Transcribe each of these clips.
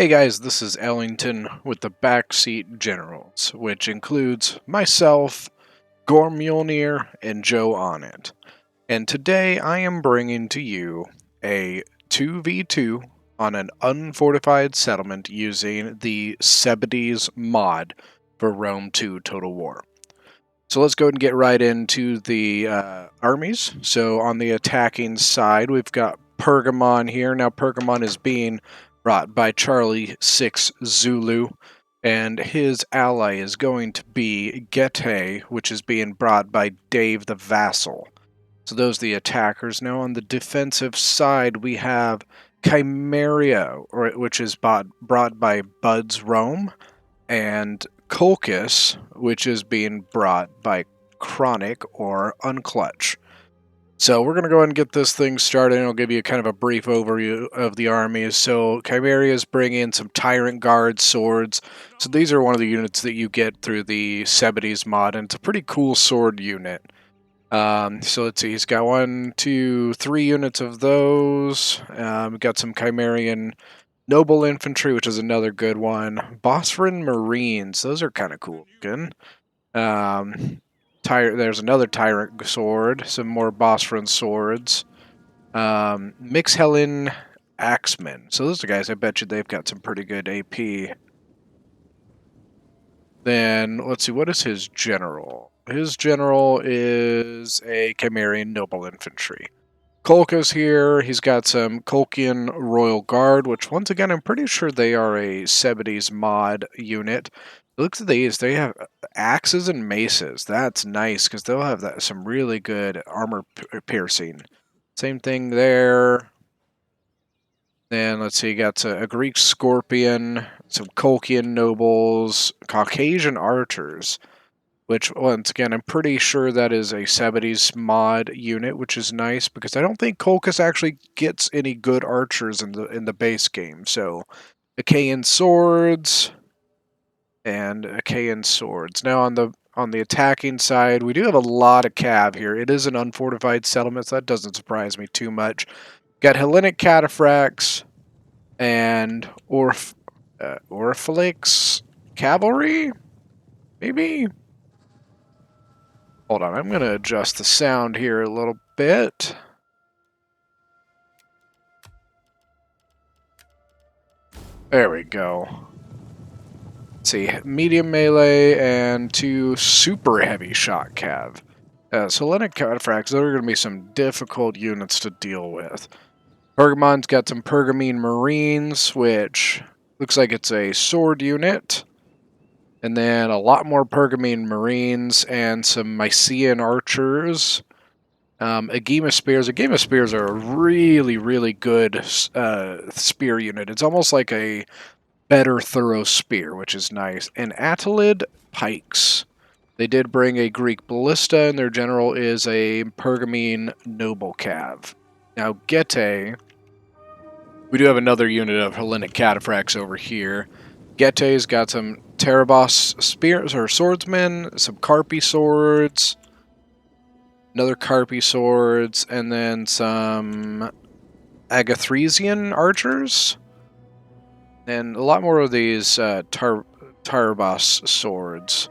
Hey guys, this is Ellington with the Backseat Generals, which includes myself, Gormulnir, and Joe on it. And today I am bringing to you a 2v2 on an unfortified settlement using the Zebedee's mod for Rome 2 Total War. So let's go ahead and get right into the armies. So on the attacking side, we've got Pergamon here. Now Pergamon is being brought by Charlie 6 Zulu, and his ally is going to be Gete, which is being brought by Dave the Vassal. So those are the attackers. Now on the defensive side, we have Chimeria, which is brought by Buds Rome, and Colchis, which is being brought by Chronic or Unclutch. So we're going to go ahead and get this thing started, and I'll give you kind of a brief overview of the armies. So Chimeria is bringing some Tyrant Guard swords. So these are one of the units that you get through the Zebedee's mod, and it's a pretty cool sword unit. So let's see, he's got 1, 2, 3 units of those. We've got some Chimerian Noble Infantry, which is another good one. Bosphorine Marines, those are kind of cool looking. There's another Tyrant Sword, some more Bosphorine Swords. Mix Helen Axemen. So those are guys, I bet you they've got some pretty good AP. Then, let's see, what is his general? His general is a Chimerian Noble Infantry. Kolka's here. He's got some Kolkian Royal Guard, which once again, I'm pretty sure they are a Zebedee's mod unit. Look at these. They have axes and maces. That's nice because they'll have some really good armor piercing. Same thing there. Then let's see, you got a Greek Scorpion, some Kolkian nobles, Caucasian archers. Which, once again, I'm pretty sure that is a Zebedee's mod unit, which is nice, because I don't think Colchis actually gets any good archers in the base game. So, Achaean swords, and Achaean swords. Now, on the attacking side, we do have a lot of cav here. It is an unfortified settlement, so that doesn't surprise me too much. Got Hellenic cataphracts, and Orphalix cavalry? Maybe? Hold on, I'm going to adjust the sound here a little bit. There we go. Let's see, medium melee and 2 super heavy shot cav. So Hellenic cataphracts, those are going to be some difficult units to deal with. Pergamon's got some Pergamene Marines, which looks like it's a sword unit. And then a lot more Pergamene Marines and some Mycenaean archers. Agema Spears. Agema Spears are a really, really good spear unit. It's almost like a better thorough spear, which is nice. And Attalid Pikes. They did bring a Greek Ballista, and their general is a Pergamene Noble Cav. Now, Gete, we do have another unit of Hellenic cataphracts over here. Gete's got some Terabos spears or swordsmen, some Carpi swords, another Carpi swords, and then some Agathresian archers, and a lot more of these Tarabos swords,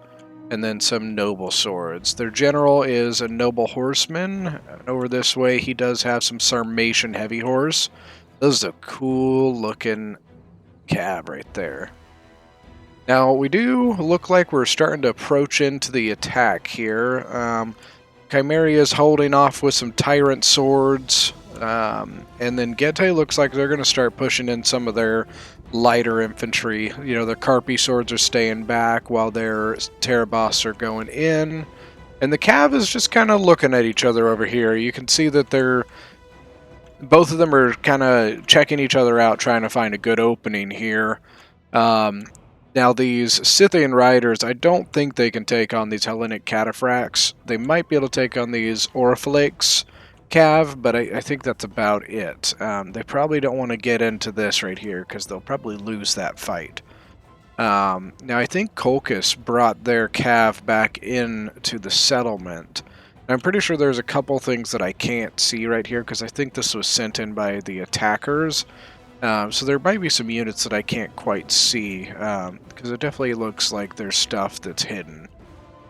and then some noble swords. Their general is a noble horseman. Over this way, he does have some Sarmatian heavy horse. This is a cool looking cav right there. Now, we do look like we're starting to approach into the attack here. Chimeria is holding off with some Tyrant Swords. And then Gete looks like they're going to start pushing in some of their lighter infantry. You know, the Carpi Swords are staying back while their Terabos are going in. And the Cav is just kind of looking at each other over here. You can see that both of them are kind of checking each other out, trying to find a good opening here. Now, these Scythian riders, I don't think they can take on these Hellenic cataphracts. They might be able to take on these Orphalix cav, but I think that's about it. They probably don't want to get into this right here, because they'll probably lose that fight. Now, I think Colchis brought their cav back into the settlement. I'm pretty sure there's a couple things that I can't see right here, because I think this was sent in by the attackers. So there might be some units that I can't quite see, because it definitely looks like there's stuff that's hidden.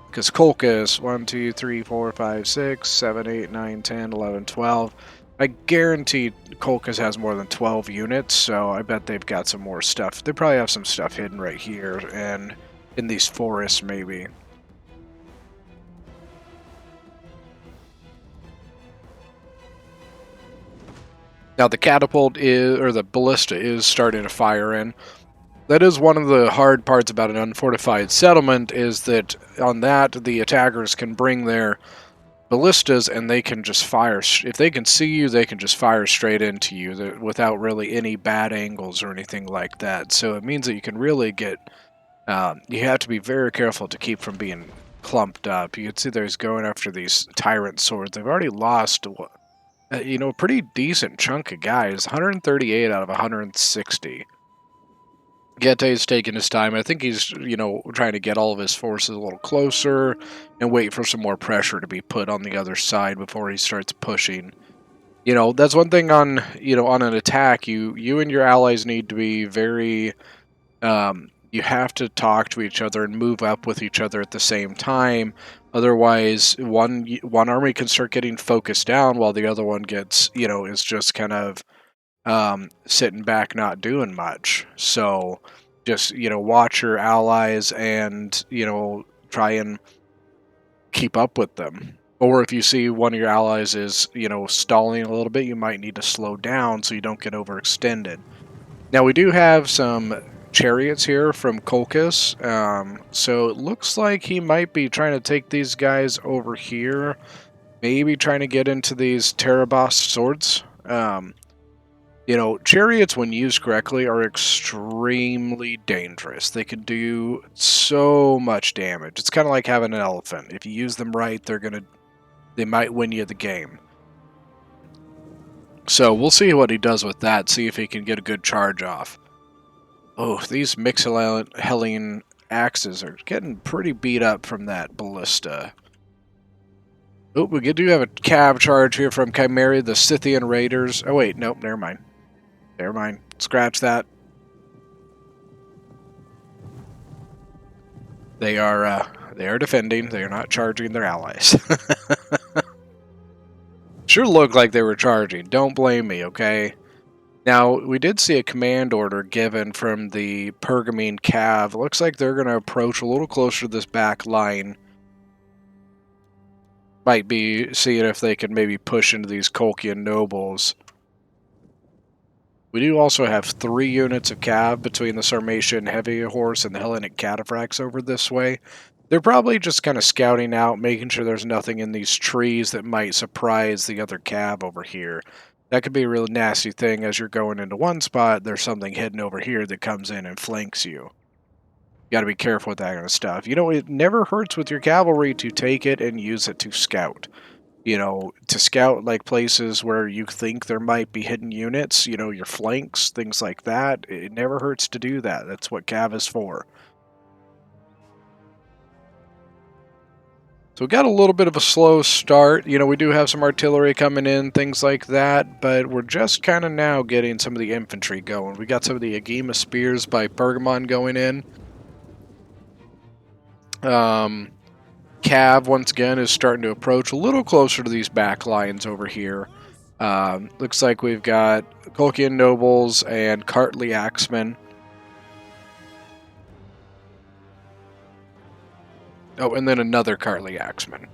Because Kolka is 1, 2, 3, 4, 5, 6, 7, 8, 9, 10, 11, 12. I guarantee Kolkas has more than 12 units, so I bet they've got some more stuff. They probably have some stuff hidden right here and in these forests, maybe. Now the catapult is, or the ballista is starting to fire in. That is one of the hard parts about an unfortified settlement, is that on that the attackers can bring their ballistas and they can just fire. If they can see you, they can just fire straight into you without really any bad angles or anything like that. So it means that you can really get. You have to be very careful to keep from being clumped up. You can see there's going after these tyrant swords. They've already lost, a pretty decent chunk of guys. 138 out of 160. Gette's taking his time. I think he's, trying to get all of his forces a little closer and wait for some more pressure to be put on the other side before he starts pushing. That's one thing on an attack. You and your allies need to be very. You have to talk to each other and move up with each other at the same time. Otherwise, one army can start getting focused down while the other one gets, is just kind of sitting back, not doing much. So just, watch your allies and, try and keep up with them. Or if you see one of your allies is, stalling a little bit, you might need to slow down so you don't get overextended. Now, we do have some chariots here from Kolkis, so it looks like he might be trying to take these guys over here, maybe trying to get into these Terabas swords. Chariots, when used correctly, are extremely dangerous. They can do so much damage. It's kind of like having an elephant. If you use them right, they might win you the game. So we'll see what he does with that, see if he can get a good charge off. Oh, these Mixohelene axes are getting pretty beat up from that ballista. Oh, we do have a cav charge here from Chimera, the Scythian Raiders. Oh wait, nope, never mind. Never mind. Scratch that. They are defending. They are not charging their allies. Sure looked like they were charging. Don't blame me, okay? Now, we did see a command order given from the Pergamene Cav. Looks like they're going to approach a little closer to this back line. Might be seeing if they can maybe push into these Kolkian nobles. We do also have 3 units of cav between the Sarmatian Heavy Horse and the Hellenic Cataphracts over this way. They're probably just kind of scouting out, making sure there's nothing in these trees that might surprise the other cav over here. That could be a really nasty thing. As you're going into one spot, there's something hidden over here that comes in and flanks you. You got to be careful with that kind of stuff. It never hurts with your cavalry to take it and use it to scout. To scout like places where you think there might be hidden units, your flanks, things like that. It never hurts to do that. That's what cav is for. So we got a little bit of a slow start. We do have some artillery coming in, things like that, but we're just kind of now getting some of the infantry going. We got some of the Agema spears by Pergamon going in. Cav, once again, is starting to approach a little closer to these back lines over here. Looks like we've got Kolkian nobles and Cartly axemen. Oh, and then another Cartly axeman.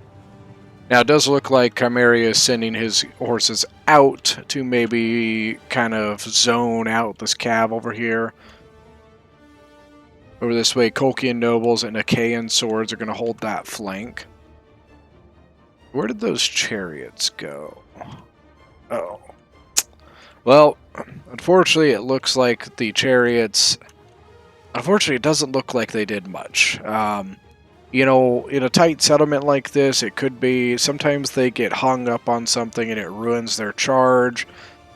Now, it does look like Chimera is sending his horses out to maybe kind of zone out this cav over here. Over this way, Kolkian nobles and Achaean swords are going to hold that flank. Where did those chariots go? Oh. Well, unfortunately, it looks like the chariots... Unfortunately, it doesn't look like they did much. In a tight settlement like this, it could be... Sometimes they get hung up on something and it ruins their charge.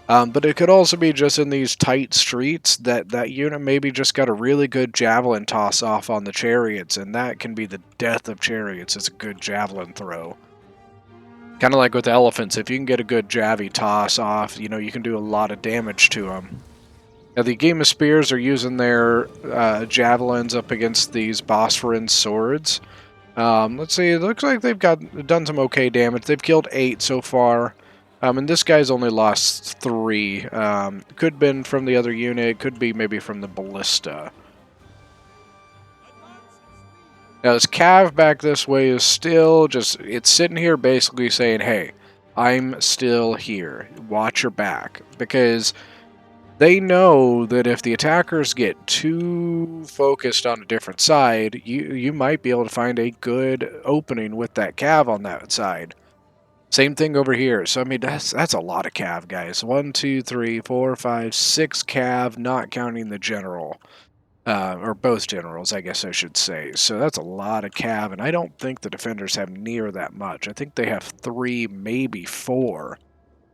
But it could also be just in these tight streets that unit maybe just got a really good javelin toss off on the chariots, and that can be the death of chariots, is a good javelin throw. Kind of like with elephants, if you can get a good javy toss off, you can do a lot of damage to them. Now, the Game of Spears are using their javelins up against these Bosphorus swords. Let's see, it looks like they've done some okay damage. They've killed 8 so far. And this guy's only lost 3. Could have been from the other unit, could be maybe from the ballista. Now, this cav back this way is still just, it's sitting here basically saying, hey, I'm still here. Watch your back. Because they know that if the attackers get too focused on a different side, you might be able to find a good opening with that cav on that side. Same thing over here. So, I mean, that's a lot of cav, guys. 1, 2, 3, 4, 5, 6 cav, not counting the general. Or both generals, I guess I should say. So that's a lot of cav, and I don't think the defenders have near that much. I think they have 3, maybe 4.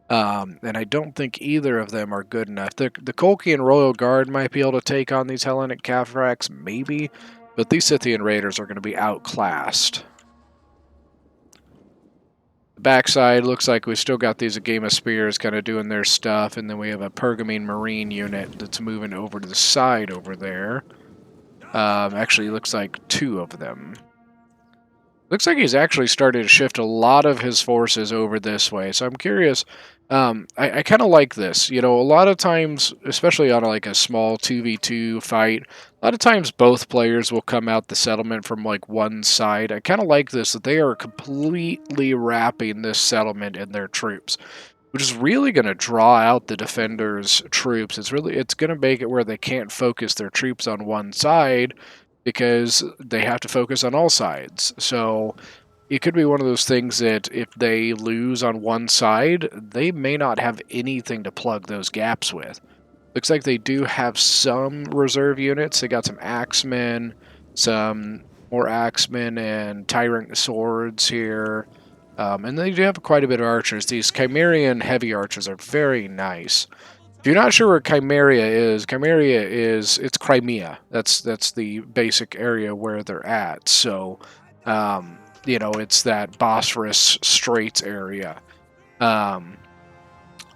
And I don't think either of them are good enough. The Colchian Royal Guard might be able to take on these Hellenic Cataphracts, maybe, but these Scythian Raiders are going to be outclassed. The backside looks like we've still got these Game of Spears kind of doing their stuff, and then we have a Pergamene Marine unit that's moving over to the side over there. Actually, looks like 2 of them. Looks like he's actually started to shift a lot of his forces over this way, so I'm curious. I kind of like this. You know, a lot of times, especially on like a small 2v2 fight, a lot of times both players will come out the settlement from like one side. I kind of like this, that they are completely wrapping this settlement in their troops, which is really going to draw out the defenders' troops. It's going to make it where they can't focus their troops on one side because they have to focus on all sides. So it could be one of those things that if they lose on one side, they may not have anything to plug those gaps with. Looks like they do have some reserve units. They got some axemen, some more axemen and tyrant swords here. And they do have quite a bit of archers. These Chimerian heavy archers are very nice. If you're not sure where Chimeria is, it's Crimea. That's the basic area where they're at. So, you know, it's that Bosphorus Straits area.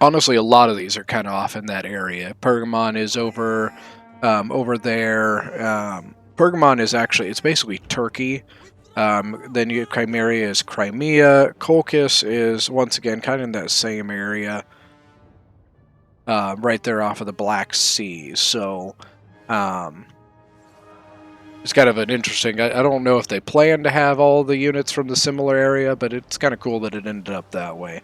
Honestly, a lot of these are kind of off in that area. Pergamon is over there. Pergamon is actually, it's basically Turkey. Then you Chimeria is Crimea. Colchis is, once again, kind of in that same area. Right there off of the Black Sea. So, it's kind of an interesting, I don't know if they plan to have all the units from the similar area, but it's kind of cool that it ended up that way.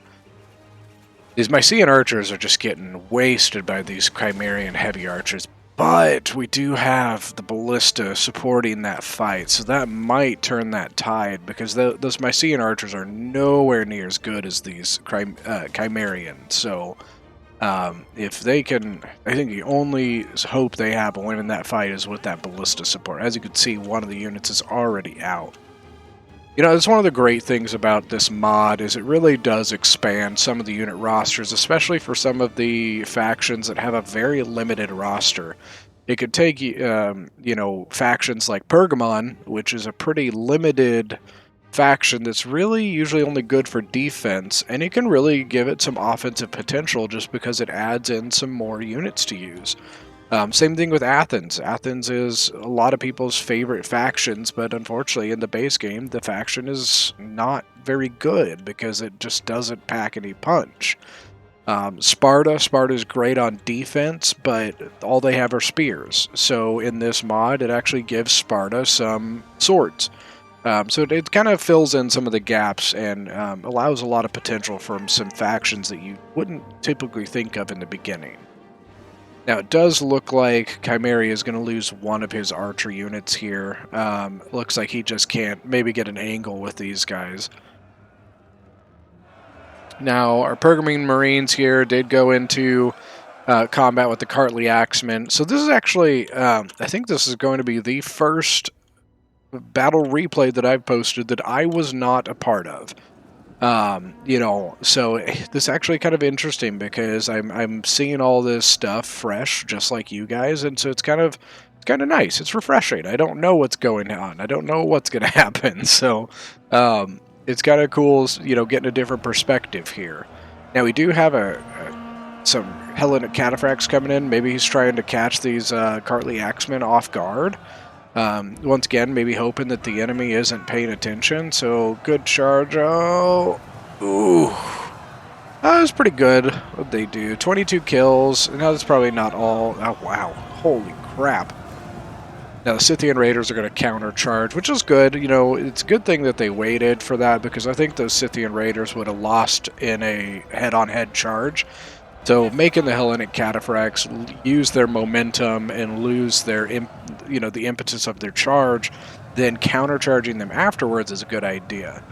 These Mycenaean archers are just getting wasted by these Chimerian heavy archers, but we do have the ballista supporting that fight, so that might turn that tide, because those Mycenaean archers are nowhere near as good as these Chimerian. So if they can, I think the only hope they have of winning that fight is with that ballista support. As you can see, one of the units is already out. You know, it's one of the great things about this mod is it really does expand some of the unit rosters, especially for some of the factions that have a very limited roster. It could take, you know, factions like Pergamon, which is a pretty limited faction that's really usually only good for defense, and it can really give it some offensive potential just because it adds in some more units to use. Same thing with Athens. Athens is a lot of people's favorite factions, but unfortunately in the base game, the faction is not very good because it just doesn't pack any punch. Sparta's great on defense, but all they have are spears. So in this mod, it actually gives Sparta some swords. So it kind of fills in some of the gaps and allows a lot of potential from some factions that you wouldn't typically think of in the beginning. Now, it does look like Chimeria is going to lose one of his archer units here. Looks like he just can't maybe get an angle with these guys. Now, our Pergamene Marines here did go into combat with the Cartley Axemen. So this is actually, I think this is going to be the first battle replay that I've posted that I was not a part of. You know, so this is actually kind of interesting because I'm seeing all this stuff fresh, just like you guys, and so it's kind of nice. It's refreshing. I don't know what's going on. I don't know what's going to happen. So, it's kind of cool, you know, getting a different perspective here. Now we do have a some Hellenic Cataphracts coming in. Maybe he's trying to catch these Cartly Axemen off guard. Once again, maybe hoping that the enemy isn't paying attention. So good charge. Oh, ooh. That was pretty good. What'd they do? 22 kills. Now that's probably not all. Oh, wow. Holy crap. Now the Scythian Raiders are going to countercharge, which is good. You know, it's a good thing that they waited for that because I think those Scythian Raiders would have lost in a head-on-head charge. So making the Hellenic Cataphracts use their momentum and lose their, the impetus of their charge, then countercharging them afterwards is a good idea.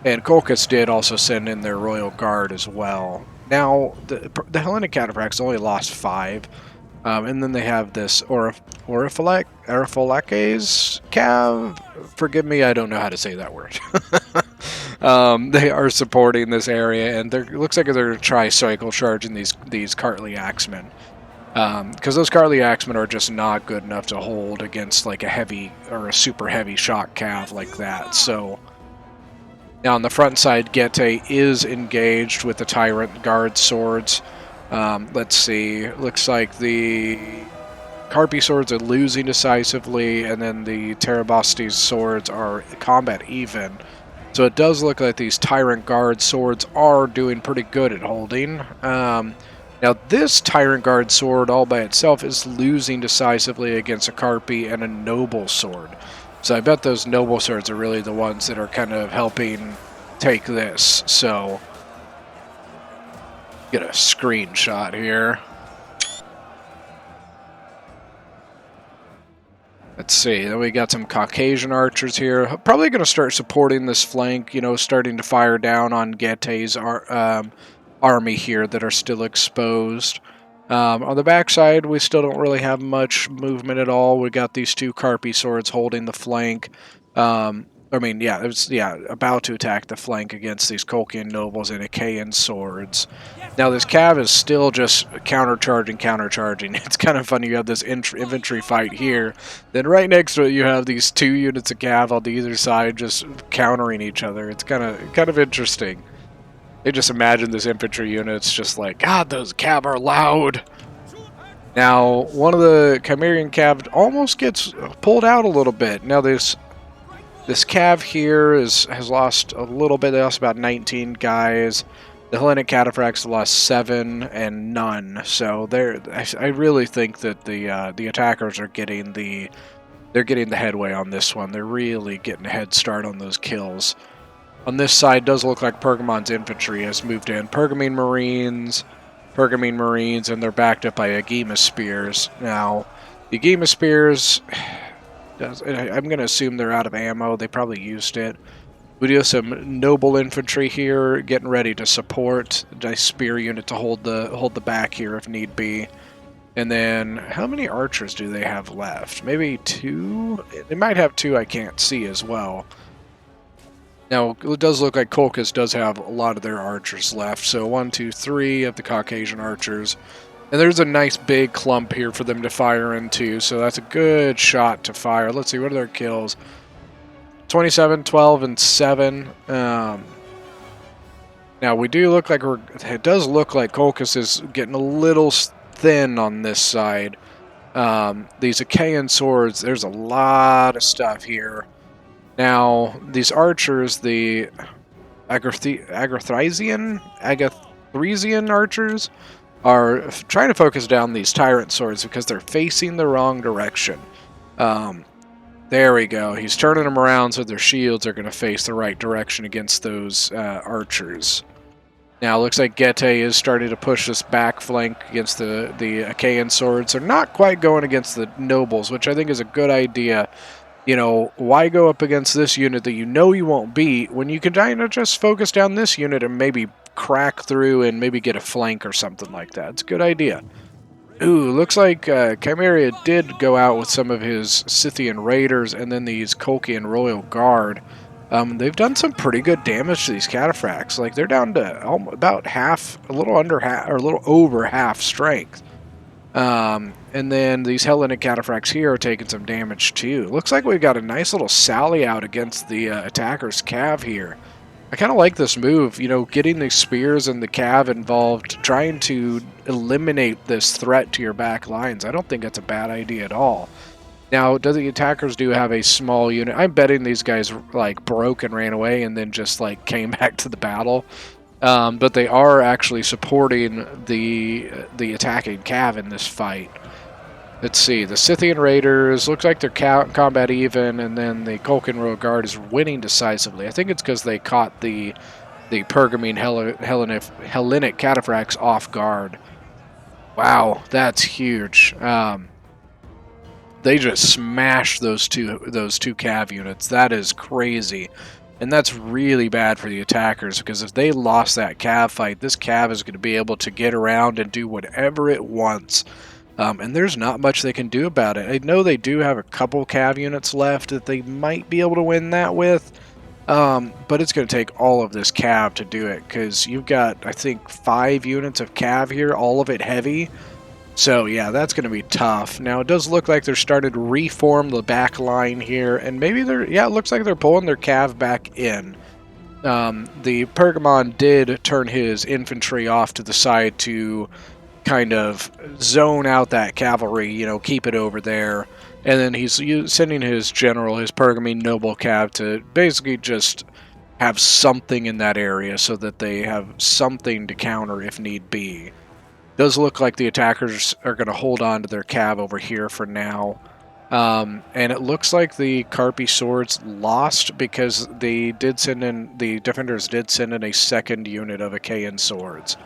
And Colchis did also send in their Royal Guard as well. Now, the Hellenic Cataphracts only lost 5. And then they have this Orifalaques Cav. Forgive me, I don't know how to say that word. They are supporting this area, and it looks like they're going to try cycle charging these Cartly Axemen. Because those Cartly Axemen are just not good enough to hold against like a heavy or a super heavy shock cav like that. So now on the front side, Getae is engaged with the Tyrant Guard swords. Let's see. Looks like the Carpi swords are losing decisively, and then the Terabastes swords are combat even. So it does look like these Tyrant Guard swords are doing pretty good at holding. Now this Tyrant Guard sword all by itself is losing decisively against a Carpi and a Noble sword. So I bet those Noble swords are really the ones that are kind of helping take this. So get a screenshot here. Let's see, then we got some Caucasian archers here. Probably going to start supporting this flank, you know, starting to fire down on Getae's army here that are still exposed. On the backside, we still don't really have much movement at all. We got these 2 Carpi swords holding the flank. About to attack the flank against these Colchian nobles and Achaean swords. Now this cav is still just countercharging. It's kind of funny, you have this infantry fight here, then right next to it you have these 2 units of cav on either side just countering each other. It's kind of interesting. They just imagine this infantry unit's just like, God, those cav are loud. Now, one of the Chimerian cav almost gets pulled out a little bit. Now this cav here has lost a little bit. They lost about 19 guys. The Hellenic Cataphracts lost 7 and none. So I really think that the attackers are getting the headway on this one. They're really getting a head start on those kills. On this side, does look like Pergamon's infantry has moved in. Pergamene Marines, and they're backed up by Agema Spears. Now, the Agema Spears, I'm going to assume they're out of ammo. They probably used it. We do have some noble infantry here getting ready to support the spear unit to hold the back here if need be. And then how many archers do they have left? Maybe 2? They might have 2 I can't see as well. Now, it does look like Colchis does have a lot of their archers left. So 1, 2, 3 of the Caucasian archers. And there's a nice big clump here for them to fire into, so that's a good shot to fire. Let's see, what are their kills? 27, 12, and 7. Now, we do look like it does look like Colchis is getting a little thin on this side. These Achaean swords, there's a lot of stuff here. Now, these archers, the Agathrizian archers, are trying to focus down these tyrant swords because they're facing the wrong direction. There we go. He's turning them around so their shields are going to face the right direction against those archers. Now, it looks like Getae is starting to push this back flank against the Achaean swords. They're not quite going against the nobles, which I think is a good idea. You know, why go up against this unit that you know you won't beat when you can kind of just focus down this unit and maybe crack through and maybe get a flank or something like that. It's a good idea. Ooh, looks like Chimeria did go out with some of his Scythian Raiders and then these Colchian Royal Guard. They've done some pretty good damage to these Cataphracts. Like, they're down to about half, a little under half, or a little over half strength. And then these Hellenic Cataphracts here are taking some damage too. Looks like we've got a nice little sally out against the attacker's cav here. I kind of like this move, you know, getting the spears and the cav involved, trying to eliminate this threat to your back lines. I don't think that's a bad idea at all. Now, do the attackers do have a small unit? I'm betting these guys like broke and ran away and then just like came back to the battle. But they are actually supporting the attacking cav in this fight. Let's see, the Scythian Raiders, looks like they're combat even, and then the Kolkin Royal Guard is winning decisively. I think it's because they caught the Pergamene Hellenic Cataphracts off guard. Wow, that's huge. They just smashed those two cav units. That is crazy. And that's really bad for the attackers, because if they lost that cav fight, this cav is going to be able to get around and do whatever it wants. And there's not much they can do about it. I know they do have a couple cav units left that they might be able to win that with, but it's going to take all of this cav to do it, because you've got, I think, 5 units of cav here, all of it heavy. So yeah, that's going to be tough. Now it does look like they're starting to reform the back line here, and maybe they're, yeah, it looks like they're pulling their cav back in. The Pergamon did turn his infantry off to the side to kind of zone out that cavalry, you know, keep it over there. And then he's sending his general, his Pergamene noble cav, to basically just have something in that area so that they have something to counter if need be. Does look like the attackers are going to hold on to their cav over here for now. And it looks like the Carpi swords lost because they did send in, the defenders did send in a second unit of Achaean swords.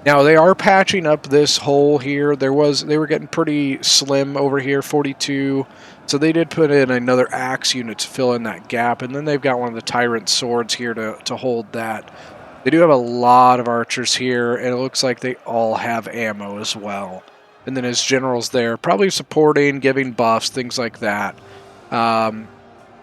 Now they are patching up this hole here. They were getting pretty slim over here, 42. So they did put in another axe unit to fill in that gap, and then they've got one of the tyrant swords here to hold that. They do have a lot of archers here, and it looks like they all have ammo as well. And then his generals there, probably supporting, giving buffs, things like that.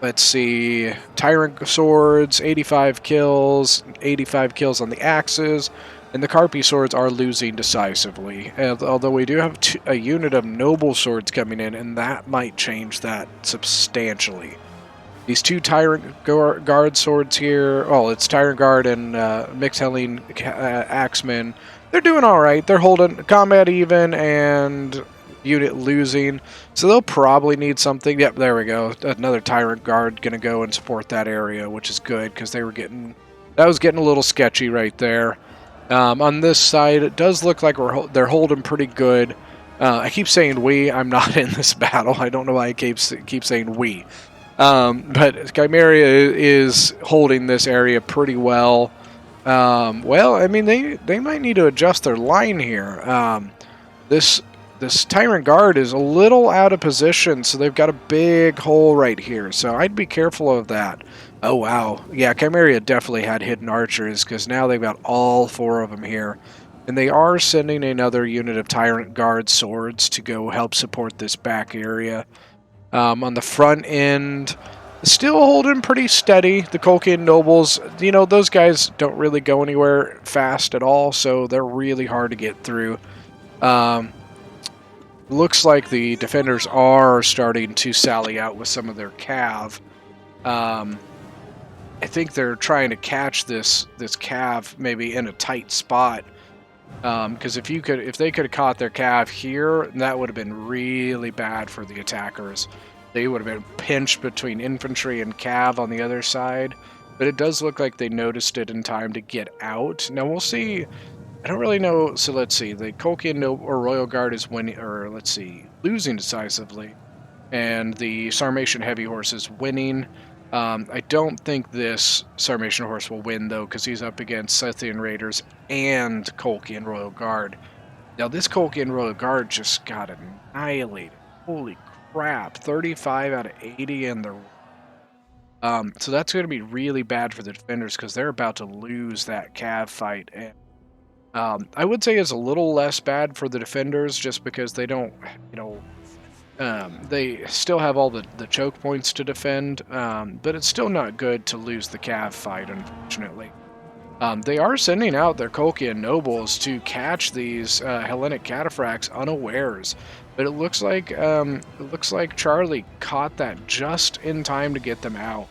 Let's see, tyrant swords, 85 kills on the axes. And the Carpi swords are losing decisively, although we do have a unit of noble swords coming in, and that might change that substantially. These 2 Tyrant Guard swords here, oh, it's Tyrant Guard and Mixed Hellene Axemen. They're doing alright. They're holding combat even and unit losing, so they'll probably need something. Yep, there we go. Another Tyrant Guard going to go and support that area, which is good, because they were getting, that was getting a little sketchy right there. On this side, it does look like they're holding pretty good. I keep saying we. I'm not in this battle. I don't know why I keep saying we. But Chimeria is holding this area pretty well. Well, I mean, they might need to adjust their line here. This Tyrant Guard is a little out of position, so they've got a big hole right here. So I'd be careful of that. Oh, wow. Yeah, Chimeria definitely had hidden archers, because now they've got all 4 of them here. And they are sending another unit of Tyrant Guard swords to go help support this back area. On the front end, still holding pretty steady. The Kolkian nobles, you know, those guys don't really go anywhere fast at all, so they're really hard to get through. Looks like the defenders are starting to sally out with some of their cav. I think they're trying to catch this cav maybe in a tight spot, because if they could have caught their cav here, that would have been really bad for the attackers. They would have been pinched between infantry and cav on the other side. But it does look like they noticed it in time to get out. Now we'll see. I don't really know. So let's see. The Kolkian or Royal Guard is winning, or let's see, losing decisively, and the Sarmatian Heavy Horse is winning. I don't think this Sarmatian horse will win, though, because he's up against Scythian Raiders and Kolkian Royal Guard. Now, this Kolkian Royal Guard just got annihilated. Holy crap. 35 out of 80 in the... so that's going to be really bad for the defenders, because they're about to lose that cav fight. And I would say it's a little less bad for the defenders, just because they don't, you know... they still have all the choke points to defend, but it's still not good to lose the cav fight, unfortunately. They are sending out their Kolkian nobles to catch these Hellenic cataphracts unawares, but it looks like Charlie caught that just in time to get them out.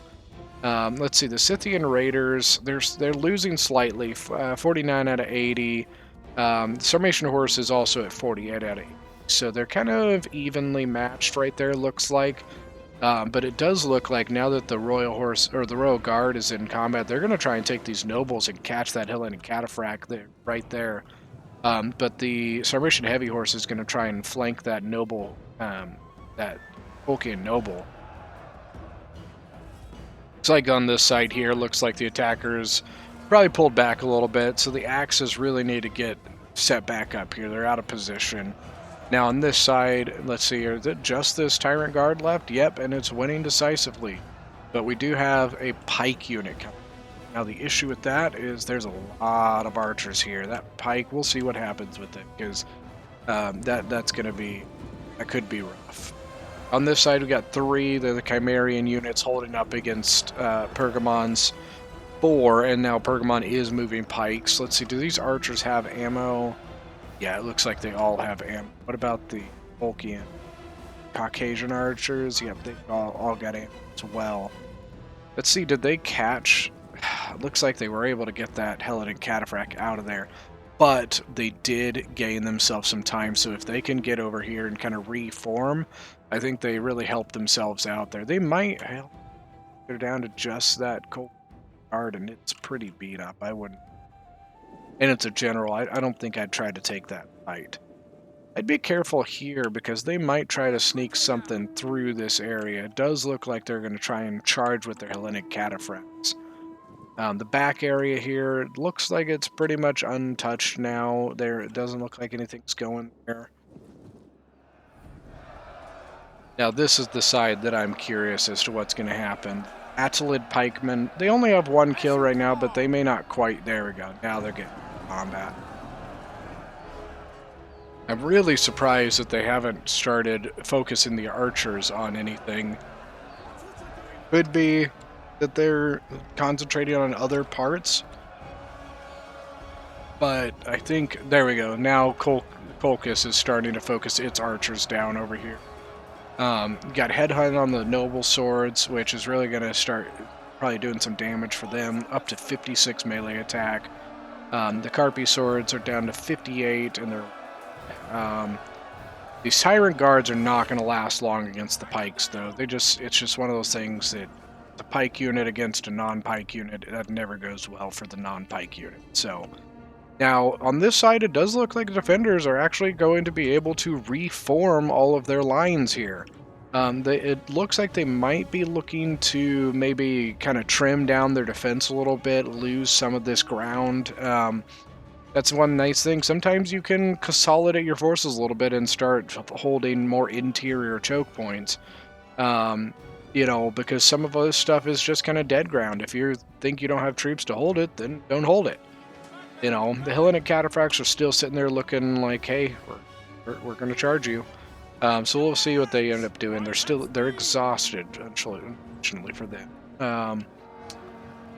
Let's see, the Scythian Raiders, they're losing slightly, 49 out of 80. The Sarmatian Horse is also at 48 out of 80. So they're kind of evenly matched right there, looks like. But it does look like now that the Royal Horse or the Royal Guard is in combat, they're going to try and take these nobles and catch that Hellenic Cataphract there, right there. But the Sarmatian Heavy Horse is going to try and flank that noble, that Tolkien noble. It's like on this side here, looks like the attackers probably pulled back a little bit, so the axes really need to get set back up here. They're out of position. Now on this side, let's see, is it just this Tyrant Guard left? Yep, and it's winning decisively. But we do have a pike unit coming. Now the issue with that is there's a lot of archers here. That pike, we'll see what happens with it, because that could be rough. On this side, we got 3. They're the Chimerian units holding up against Pergamon's 4, and now Pergamon is moving pikes. Let's see, do these archers have ammo? Yeah, it looks like they all have ammo. What about the Tolkien? Caucasian archers? Yep, they all got ammo as well. Let's see, did they catch... Looks like they were able to get that Hellenic Cataphract out of there. But they did gain themselves some time, so if they can get over here and kind of reform, I think they really helped themselves out there. They might... They're down to just that Cold Guard, and it's pretty beat up. I wouldn't... And it's a general. I don't think I'd try to take that fight. I'd be careful here because they might try to sneak something through this area. It does look like they're going to try and charge with their Hellenic Cataphracts. The back area here looks like it's pretty much untouched now. It doesn't look like anything's going there. Now this is the side that I'm curious as to what's going to happen. Attalid pikemen, they only have 1 kill right now, but they may not quite. There we go. Now they're getting combat. I'm really surprised that they haven't started focusing the archers on anything. Could be that they're concentrating on other parts. But I think, there we go. Now Colchis is starting to focus its archers down over here. Got headhunt on the noble swords, which is really going to start probably doing some damage for them. Up to 56 melee attack. The Carpi swords are down to 58, and they're... these Tyrant Guards are not going to last long against the pikes, though. It's just one of those things that the pike unit against a non-pike unit, that never goes well for the non-pike unit. So, now, on this side, it does look like the defenders are actually going to be able to reform all of their lines here. It looks like they might be looking to maybe kind of trim down their defense a little bit, lose some of this ground. That's one nice thing. Sometimes you can consolidate your forces a little bit and start holding more interior choke points. You know, because some of this stuff is just kind of dead ground. If you think you don't have troops to hold it, then don't hold it. You know, the Hellenic Cataphracts are still sitting there looking like, hey, we're going to charge you. So we'll see what they end up doing. They're exhausted, unfortunately for them.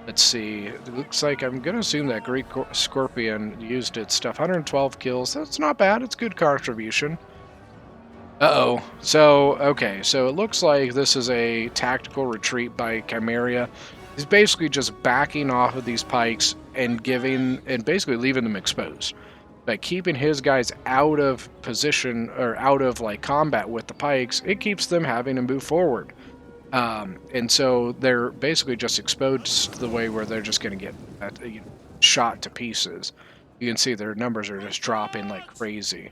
Let's see. It looks like I'm going to assume that Greek Scorpion used its stuff. 112 kills. That's not bad. It's good contribution. Uh-oh. So, okay. So it looks like this is a tactical retreat by Chimeria. He's basically just backing off of these pikes and basically leaving them exposed. By keeping his guys out of position, or out of, like, combat with the pikes, it keeps them having to move forward. And so they're basically just exposed to the way where they're just going to get shot to pieces. You can see their numbers are just dropping like crazy.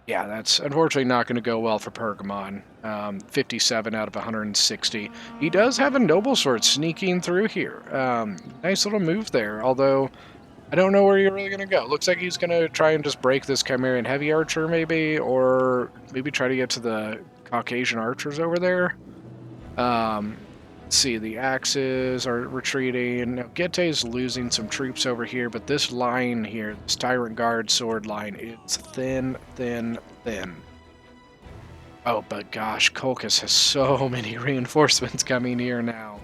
Yeah, that's unfortunately not going to go well for Pergamon. 57 out of 160. He does have a noble sword sneaking through here. Nice little move there, although I don't know where you're really going to go. Looks like he's going to try and just break this Chimerian heavy archer maybe, or maybe try to get to the Caucasian archers over there. Let's see, the axes are retreating. Now, Gette's losing some troops over here, but this line here, this Tyrant Guard sword line, it's thin, thin, thin. Oh, but gosh, Colchis has so many reinforcements coming here now.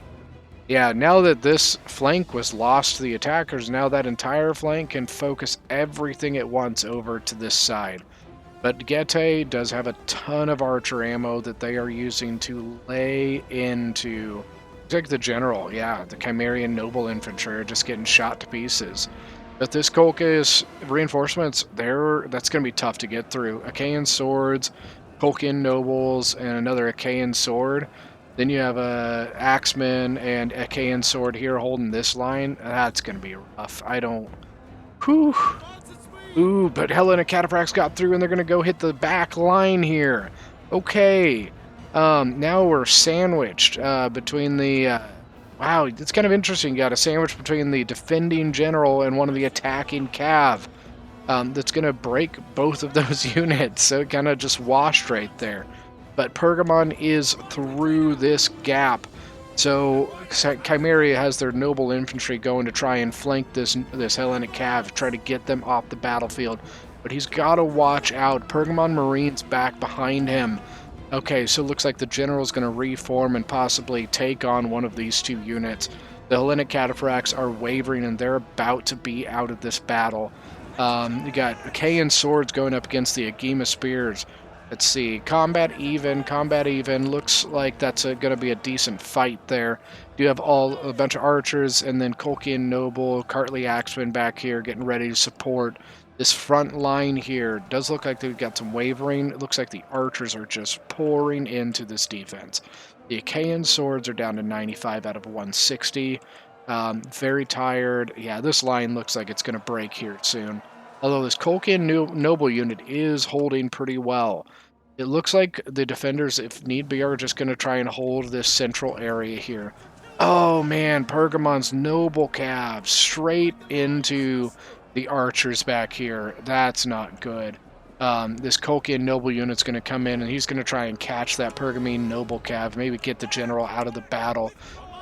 Yeah, now that this flank was lost to the attackers, now that entire flank can focus everything at once over to this side. But Gette does have a ton of archer ammo that they are using to lay into Like the general, yeah, the Chimerian noble infantry are just getting shot to pieces. But this Kolk's reinforcements, that's going to be tough to get through. Achaean swords, Kolkian nobles, and another Achaean sword. Then you have a axeman and Achaean sword here holding this line. That's going to be rough. I don't. Whew. Ooh, but Helen and Cataphracts got through, and they're going to go hit the back line here. Okay. Now we're sandwiched between the. Wow, it's kind of interesting. You got a sandwich between the defending general and one of the attacking cav. That's going to break both of those units. So it kind of just washed right there. But Pergamon is through this gap. So Chimeria has their noble infantry going to try and flank this Hellenic cav, try to get them off the battlefield. But he's got to watch out. Pergamon Marines back behind him. Okay, so it looks like the general's going to reform and possibly take on one of these two units. The Hellenic Cataphracts are wavering, and they're about to be out of this battle. You got Achaean swords going up against the Agema spears. Let's see, combat even. Looks like that's going to be a decent fight there. You have a bunch of archers, and then Kolkian noble, Cartley axemen back here getting ready to support this front line here. Does look like they've got some wavering. It looks like the archers are just pouring into this defense. The Achaean swords are down to 95 out of 160. Very tired. Yeah, this line looks like it's going to break here soon. Although this Kolkian noble unit is holding pretty well. It looks like the defenders, if need be, are just going to try and hold this central area here. Oh man, Pergamon's noble cav straight into the archers back here. That's not good. This Kolkian noble unit's going to come in, and he's going to try and catch that Pergamene noble cav, maybe get the general out of the battle.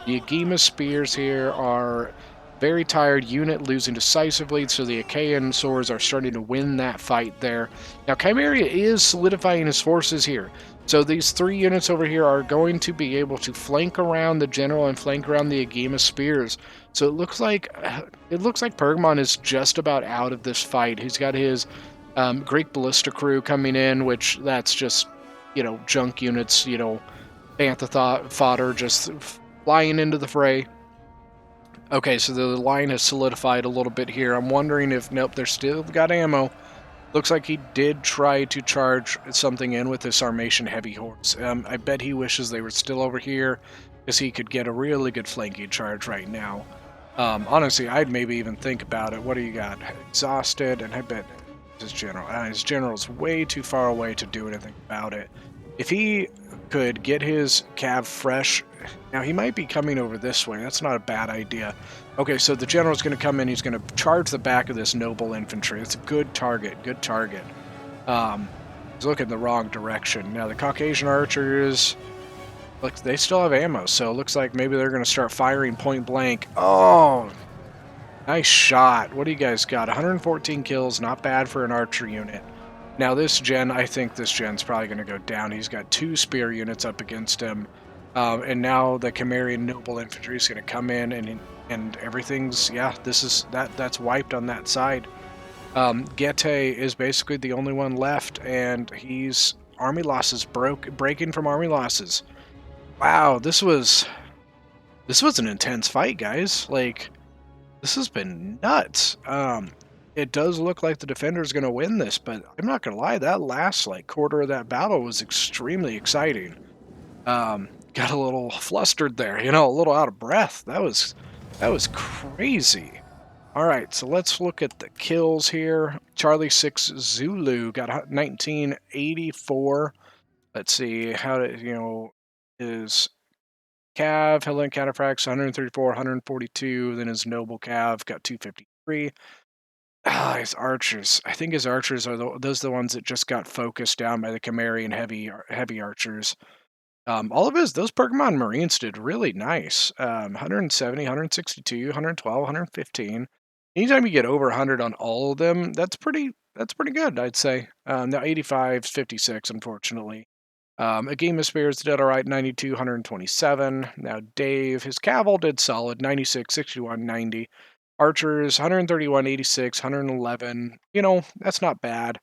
The Agema spears here are very tired unit, losing decisively, so the Achaean swords are starting to win that fight there. Now, Chimeria is solidifying his forces here. So these three units over here are going to be able to flank around the general and flank around the Agema spears. So it looks like Pergamon is just about out of this fight. He's got his Greek ballista crew coming in, which that's just, junk units, bantha fodder just flying into the fray. Okay, so the line has solidified a little bit here. I'm wondering if, nope, they're still got ammo. Looks like he did try to charge something in with this Sarmatian heavy horse. I bet he wishes they were still over here, because he could get a really good flanking charge right now. Honestly, I'd maybe even think about it. What do you got? Exhausted, and I bet his general's way too far away to do anything about it. If he could get his cav fresh, now he might be coming over this way. That's not a bad idea. Okay, so the general's going to come in. He's going to charge the back of this noble infantry. It's a good target. Good target. He's looking the wrong direction. Now the Caucasian archers, look, they still have ammo, so it looks like maybe they're going to start firing point blank. Oh, nice shot. What do you guys got? 114 kills. Not bad for an archer unit. Now I think this gen's probably going to go down. He's got 2 spear units up against him. And now the Chimerian noble infantry is going to come in, and everything's, that's wiped on that side. Gete is basically the only one left, and he's army losses breaking from army losses. Wow, this was an intense fight, guys. Like, this has been nuts. It does look like the defender is going to win this, but I'm not going to lie, that last quarter of that battle was extremely exciting. Got a little flustered there, a little out of breath. That was crazy. All right, so let's look at the kills here. Charlie 6 Zulu got 1984. Let's see how his Cav, Helen Cataphracts 134, 142. Then his Noble Cav got 253. His archers. I think his archers are those the ones that just got focused down by the Chimerian heavy archers. All of those Pergamon Marines did really nice. 170, 162, 112, 115. Anytime you get over 100 on all of them, that's pretty good, I'd say. Now 85 is 56, unfortunately. A Game of Spears did all right, 92, 127. Now Dave, his Caval did solid, 96, 61, 90. Archers, 131, 86, 111. That's not bad.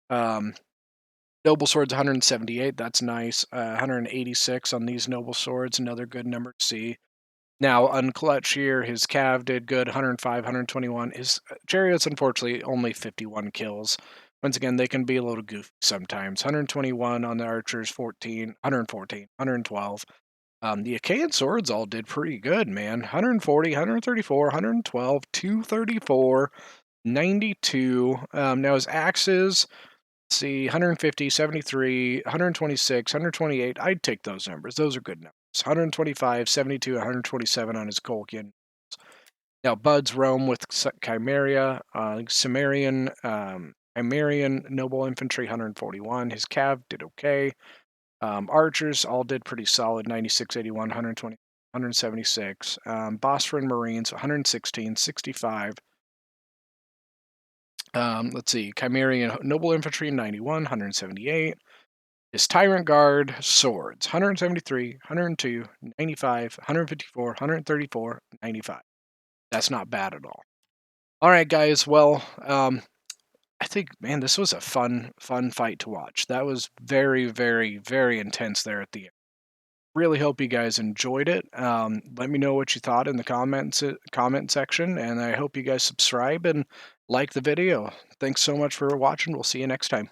Noble Swords, 178. That's nice. 186 on these Noble Swords, another good number to see. Now, unclutch here, his Cav did good, 105, 121. His Chariots, unfortunately, only 51 kills. Once again, they can be a little goofy sometimes. 121 on the Archers, 14, 114, 112. The Achaean Swords all did pretty good, man. 140, 134, 112, 234, 92. Now his Axes, see, 150, 73, 126, 128. I'd take those numbers. Those are good numbers. 125, 72, 127 on his Colchian. Now, Buds roam with Chimeria, Chimerian Noble Infantry, 141. His Cav did okay. Archers all did pretty solid, 96, 81, 120, 176. Bosphorus Marines, 116, 65. Let's see, Chimerian Noble Infantry, 91, 178. His Tyrant Guard Swords, 173, 102, 95, 154, 134, 95. That's not bad at all. All right, guys. Well, I think, man, this was a fun fight to watch. That was very, very, very intense there at the end. Really hope you guys enjoyed it. Let me know what you thought in the comment section, and I hope you guys subscribe and like the video. Thanks so much for watching. We'll see you next time.